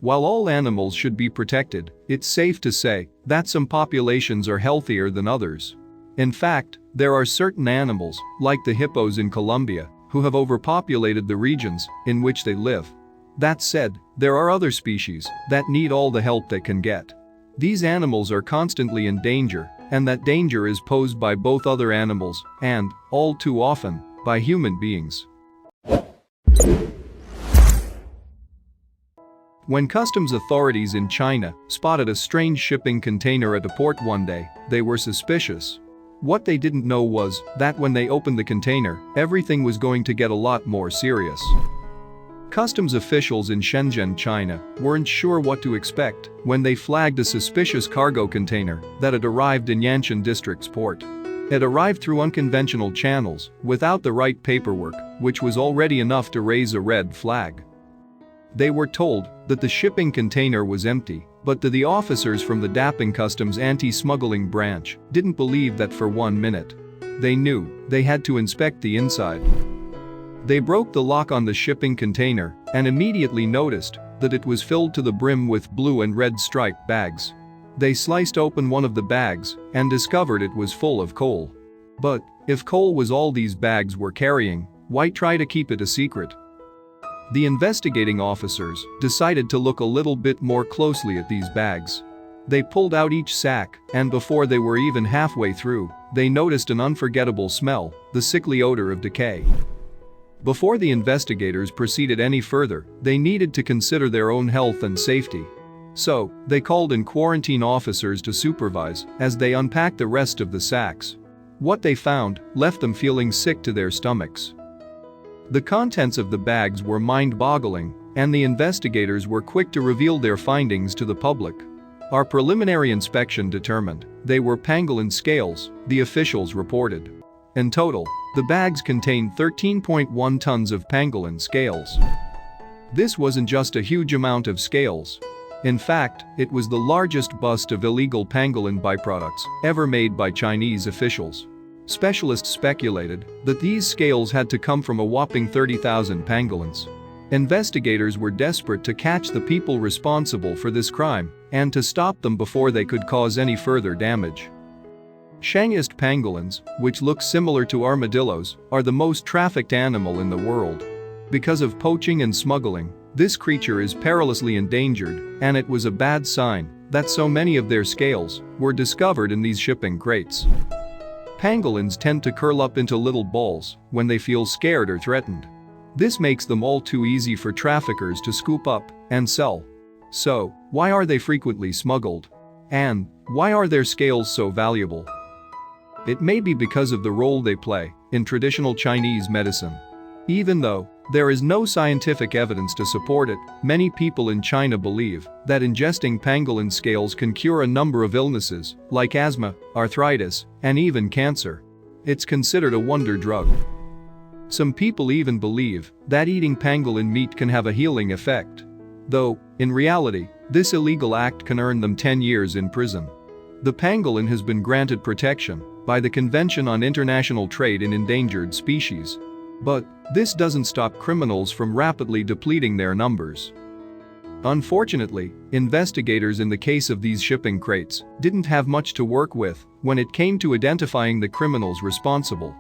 While all animals should be protected, it's safe to say that some populations are healthier than others. In fact, there are certain animals, like the hippos in Colombia, who have overpopulated the regions in which they live. That said, there are other species that need all the help they can get. These animals are constantly in danger, and that danger is posed by both other animals and, all too often, by human beings. When customs authorities in China spotted a strange shipping container at a port one day, they were suspicious. What they didn't know was that when they opened the container, everything was going to get a lot more serious. Customs officials in Shenzhen, China, weren't sure what to expect when they flagged a suspicious cargo container that had arrived in Yanshan District's port. It arrived through unconventional channels, without the right paperwork, which was already enough to raise a red flag. They were told that the shipping container was empty, but the officers from the Daping Customs anti-smuggling branch didn't believe that for 1 minute. They knew they had to inspect the inside. They broke the lock on the shipping container and immediately noticed that it was filled to the brim with blue and red striped bags. They sliced open one of the bags and discovered it was full of coal. But if coal was all these bags were carrying, why try to keep it a secret? The investigating officers decided to look a little bit more closely at these bags. They pulled out each sack, and before they were even halfway through, they noticed an unforgettable smell, the sickly odor of decay. Before the investigators proceeded any further, they needed to consider their own health and safety. So, they called in quarantine officers to supervise as they unpacked the rest of the sacks. What they found left them feeling sick to their stomachs. The contents of the bags were mind-boggling, and the investigators were quick to reveal their findings to the public. Our preliminary inspection determined they were pangolin scales, the officials reported. In total, the bags contained 13.1 tons of pangolin scales. This wasn't just a huge amount of scales. In fact, it was the largest bust of illegal pangolin byproducts ever made by Chinese officials. Specialists speculated that these scales had to come from a whopping 30,000 pangolins. Investigators were desperate to catch the people responsible for this crime and to stop them before they could cause any further damage. Shanghaiist pangolins, which look similar to armadillos, are the most trafficked animal in the world. Because of poaching and smuggling, this creature is perilously endangered, and it was a bad sign that so many of their scales were discovered in these shipping crates. Pangolins tend to curl up into little balls when they feel scared or threatened. This makes them all too easy for traffickers to scoop up and sell. So, why are they frequently smuggled? And why are their scales so valuable? It may be because of the role they play in traditional Chinese medicine. Even though there is no scientific evidence to support it, many people in China believe that ingesting pangolin scales can cure a number of illnesses, like asthma, arthritis, and even cancer. It's considered a wonder drug. Some people even believe that eating pangolin meat can have a healing effect. Though, in reality, this illegal act can earn them 10 years in prison. The pangolin has been granted protection by the Convention on International Trade in Endangered Species. But this doesn't stop criminals from rapidly depleting their numbers. Unfortunately, investigators in the case of these shipping crates didn't have much to work with when it came to identifying the criminals responsible.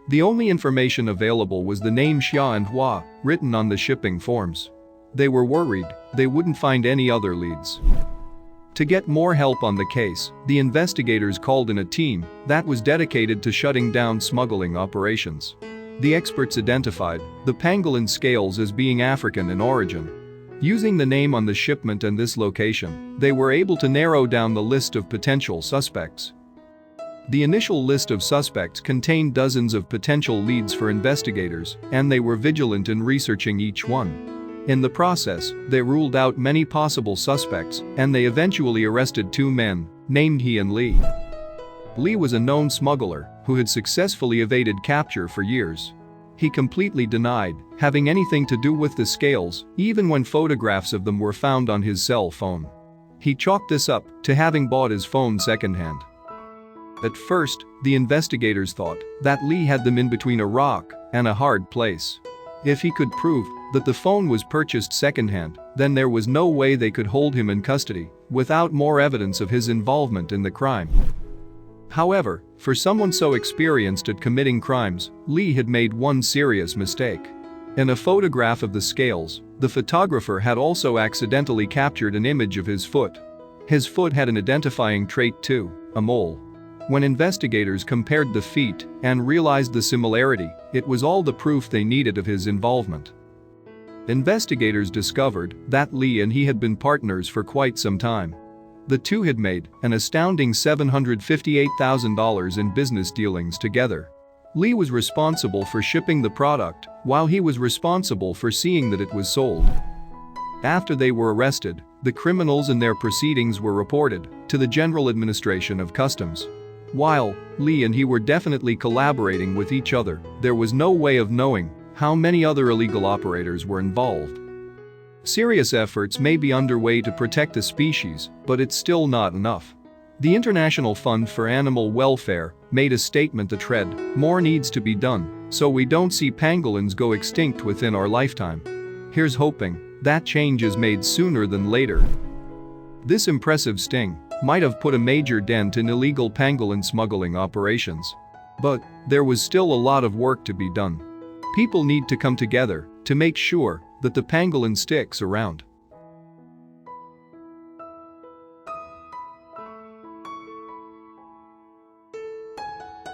The only information available was the name Xia and Hua written on the shipping forms. They were worried they wouldn't find any other leads. To get more help on the case, the investigators called in a team that was dedicated to shutting down smuggling operations. The experts identified the pangolin scales as being African in origin. Using the name on the shipment and this location, they were able to narrow down the list of potential suspects. The initial list of suspects contained dozens of potential leads for investigators, and they were vigilant in researching each one. In the process, they ruled out many possible suspects, and they eventually arrested 2 men, named He and Li. Li was a known smuggler who had successfully evaded capture for years. He completely denied having anything to do with the scales, even when photographs of them were found on his cell phone. He chalked this up to having bought his phone secondhand. At first, the investigators thought that Li had them in between a rock and a hard place. If he could prove that the phone was purchased secondhand, then there was no way they could hold him in custody without more evidence of his involvement in the crime. However, for someone so experienced at committing crimes, Lee had made one serious mistake. In a photograph of the scales, the photographer had also accidentally captured an image of his foot. His foot had an identifying trait too, a mole. When investigators compared the feet and realized the similarity, it was all the proof they needed of his involvement. Investigators discovered that Lee and he had been partners for quite some time. The two had made an astounding $758,000 in business dealings together. Lee was responsible for shipping the product, while he was responsible for seeing that it was sold. After they were arrested, the criminals and their proceedings were reported to the General Administration of Customs. While Lee and he were definitely collaborating with each other, there was no way of knowing how many other illegal operators were involved. Serious efforts may be underway to protect the species, but it's still not enough. The International Fund for Animal Welfare made a statement that read, "More needs to be done, so we don't see pangolins go extinct within our lifetime." Here's hoping that change is made sooner than later. This impressive sting might have put a major dent in illegal pangolin smuggling operations. But there was still a lot of work to be done. People need to come together to make sure that the pangolin sticks around.